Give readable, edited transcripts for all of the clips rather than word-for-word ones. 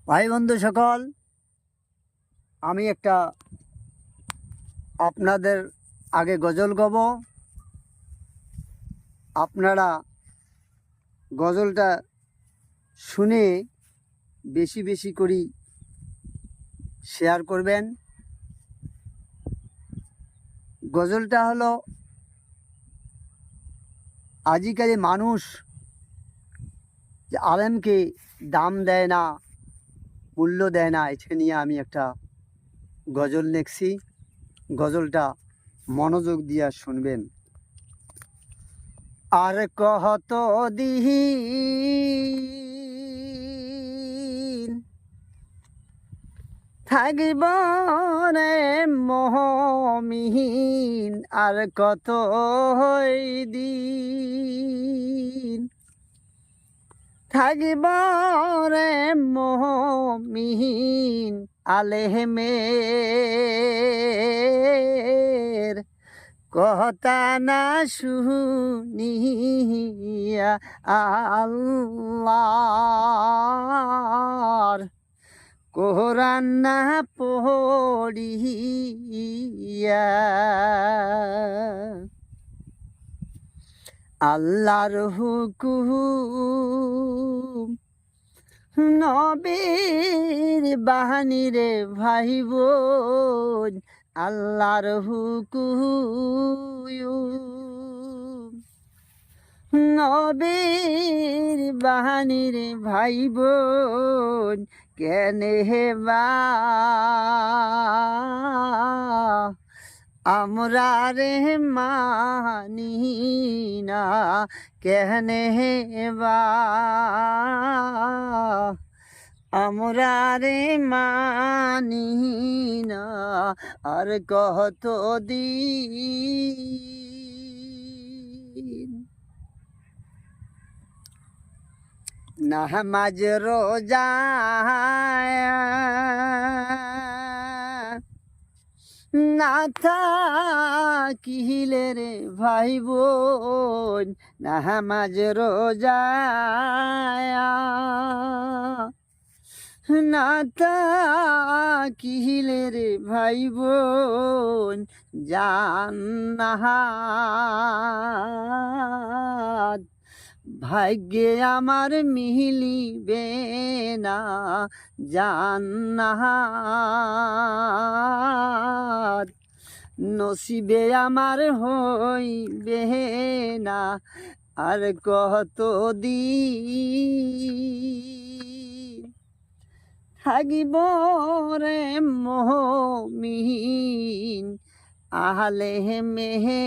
ভাই বন্ধু সকল, আমি একটা আপনাদের আগে গজল গাব। আপনারা গজলটা শুনে বেশি বেশি করে শেয়ার করবেন। গজলটা হলো, আজিকালি মানুষ যে আলেমকে দাম দেয় না, মূল্য দেয় না, এটা নিয়ে আমি একটা গজল লিখছি। গজলটা মনোযোগ দিয়া শুনবেন। আর কত দিন থাকিব রে মোহমিহীন, আর কত দিন থাকিব রে মোহমিহীন। আলেমের কথা না শুনিয়া আল্লাহর কোরআন না পড়িয়া, আল্লাহর হুকুম নবীর বাহিনী রে ভাই বোন, আল্লাহর হুকুম নবীর বাহিনী রে ভাই বোন। কেনে বা আমরা রে মানি না, কেনে বা আমরা রে মানি না। আর কত দিন নামাজ রোজা না থাকিলে রে ভাই বোন, নামাজ রোজা না থাকিলে রে ভাই বোন, জান্নাত ভাগ্যে আমার মিলিবে না, জান্নাত নসিবে আমার হইবে না। আর কত দিন থাকিব রে মুমিন, আহলে মেহের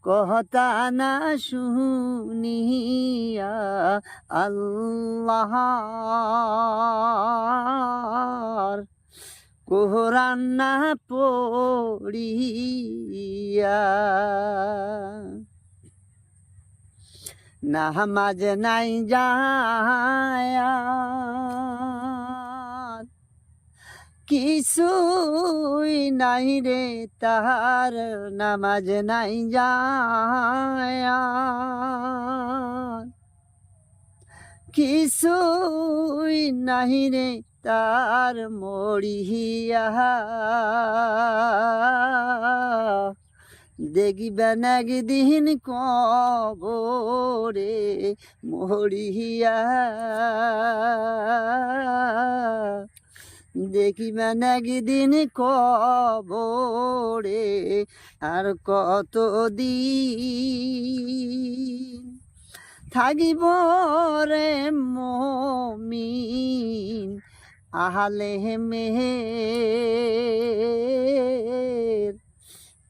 কথা না শুনিয়া আল্লাহর কোরআন না পড়িয়া, নামাজ নাই যায়া কিছুই নাই রে তাহার, নামাজ নাই যায়া কিছুই নাই রে তার, মরিয়া দেখিবেন একদিন কবরে মরিয়া, দেখিবেন একদিন কবরে। আর কত দিন থাকিব রে মুমিন, আহলে মেহের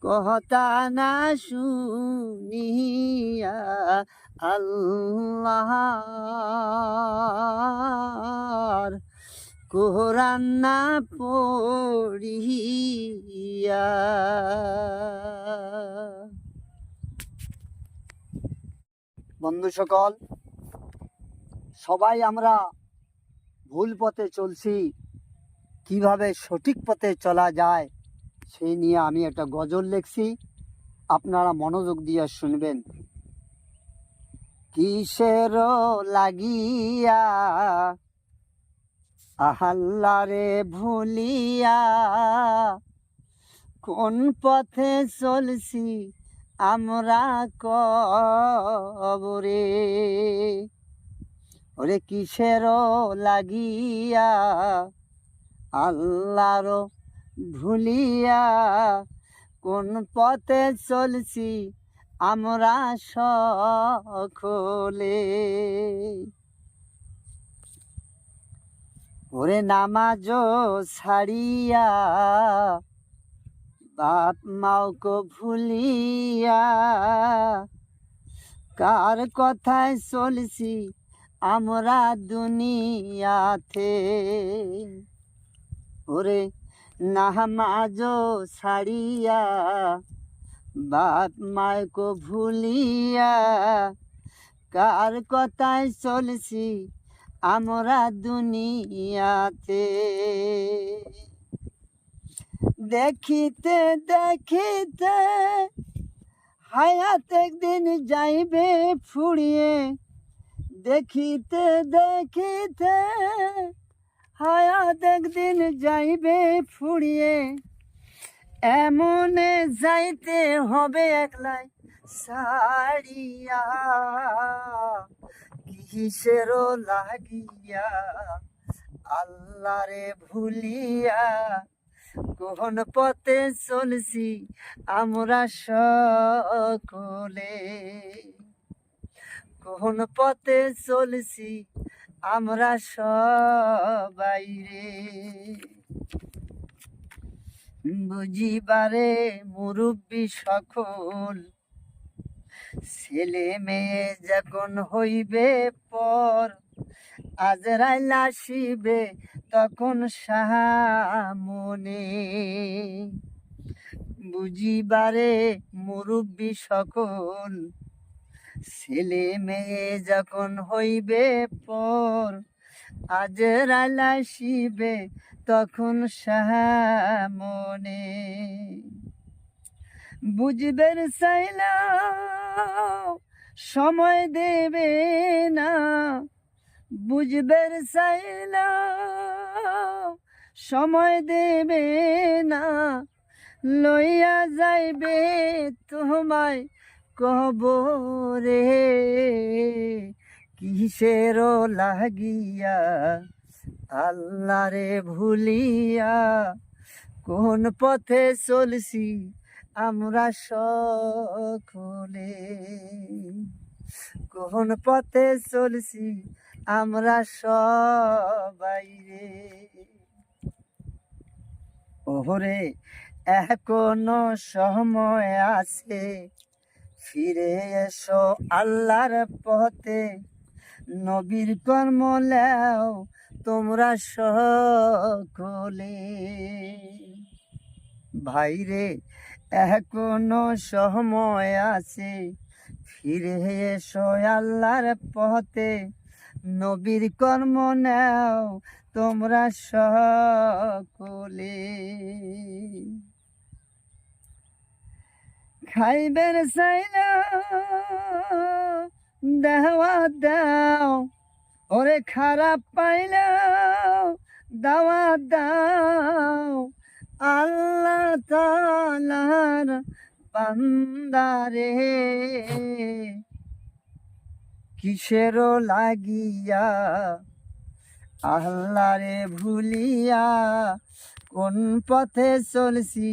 কথা না শুনিয়া আল্লাহর কোরআন না পড়িয়া। বন্ধু সকল, সবাই আমরা ভুল পথে চলছি, কিভাবে সঠিক পথে চলা যায় সেই নিয়ে আমি একটা গজল লিখছি। আপনারা মনোযোগ দিয়ে শুনবেন। কিসের লাগিয়া আল্লাহরে ভুলিয়া কোন পথে চলছি আমরা কবরে। ওরে কিসের লাগিয়া আল্লাহর ভুলিয়া কোন পথে চলছি আমরা সকলে। ওরে নামাজ ছাড়িয়া বাপ মাওকে ভুলিয়া কার কথায় চলছি আমরা দুনিয়াতে। ওরে নামাজ ছাড়িয়া বাপ মায়কে ভুলিয়া কার কথায় চলছি আমরা দুনিয়াতে। দেখিতে দেখিতে হায়াত একদিন যাইবে ফুরিয়ে। দেখিতে দেখিতে হায়াত একদিন যাইবে ফুরিয়ে। এমনে যাইতে হবে একলাই সারিয়া কিসের লাগিয়া আল্লাহরে ভুলিয়া কোন পথে চলছি আমরা সকলে। কোন পথে চলছি আমরা সবাই রে। বুঝিবারে মুরব্বী সকল ছেলে মেয়ে যখন হইবে পর আজরাইল আসিবে তখন সামনে। বুঝিবারে মুরব্বী সকল ছেলে মেয়ে যখন হইবে পর আজরাইল আসিবে তখন সামনে। বুঝবের চাইলাম সময় দেবে না। বুঝবের চাইলাম সময় দেবে না। লইয়া যাইবে তোমায় কবরে। কিসের লাগিয়া আল্লাহরে ভুলিয়া কোন পথে চলছি আমরা সকলে। কোন পথে চলছি আমরা সবাই রে। ওরে এখনো সময় আছে ফিরে এসো আল্লাহর পথে। নবীর কর্ম লেও তোমরা সকলে। ভাইরে এখনো সময় আছে ফিরে এসো আল্লাহর পথে। নবীর কর্ম নাও তোমরা সকলে। খাইবের চাইলা দেওয়া দাও। ওরে খারাপ পাইলাও দাওয়া দাও। আল্লাহ তাআলার বান্দারে কিসের লাগিয়া আল্লাহরে ভুলিয়া কোন পথে চলছি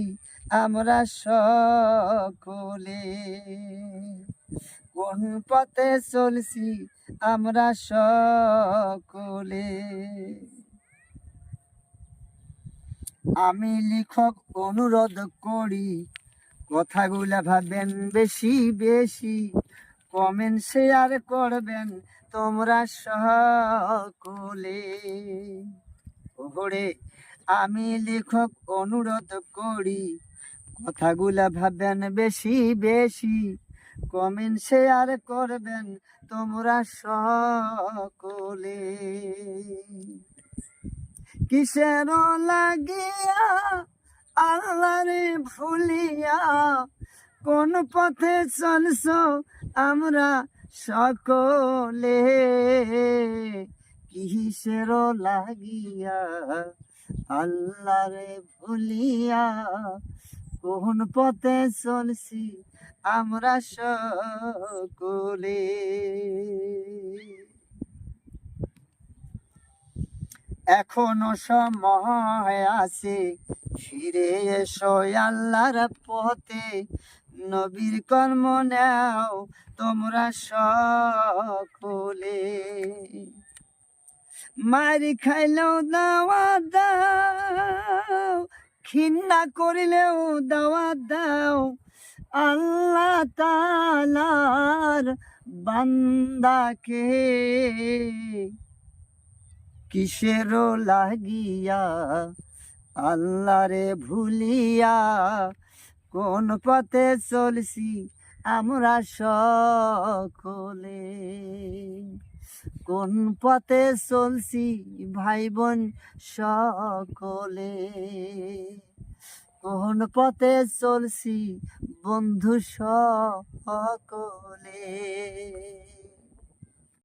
আমরা সকলে। কোন পথে চলছি আমরা সকলে। আমি লেখক অনুরোধ করি কথাগুলা ভাবেন বেশি বেশি। কমেন্ট শেয়ার করবেন তোমরা সকলে। ওরে আমি লেখক অনুরোধ করি কথাগুলা ভাবেন বেশি বেশি। কমেন্ট শেয়ার করবেন তোমরা সকলে। কিসের লাগিয়া আল্লাহরে ভুলিয়া কোন পথে চলছো আমরা সকলে কিসের লাগিয়া আল্লাহরে ভুলিয়া কোন পথে চলছি আমরা সকলে। এখনো সময় আছে, ফিরে এসো আল্লাহর পথে, নবীর কর্ম নাও তোমরা সকলে। মারি খাইলেও দাওয়া দাও, ঘৃণা করিলেও দাওয়া দাও, আল্লাহ তাআলার বান্দাকে কিসের লাগিয়া আল্লাহরে ভুলিয়া কোন পথে চলছি আমরা সকলে। কোন পথে চলছি ভাই বোন সকলে, কোন পথে চলছি বন্ধু সকলে।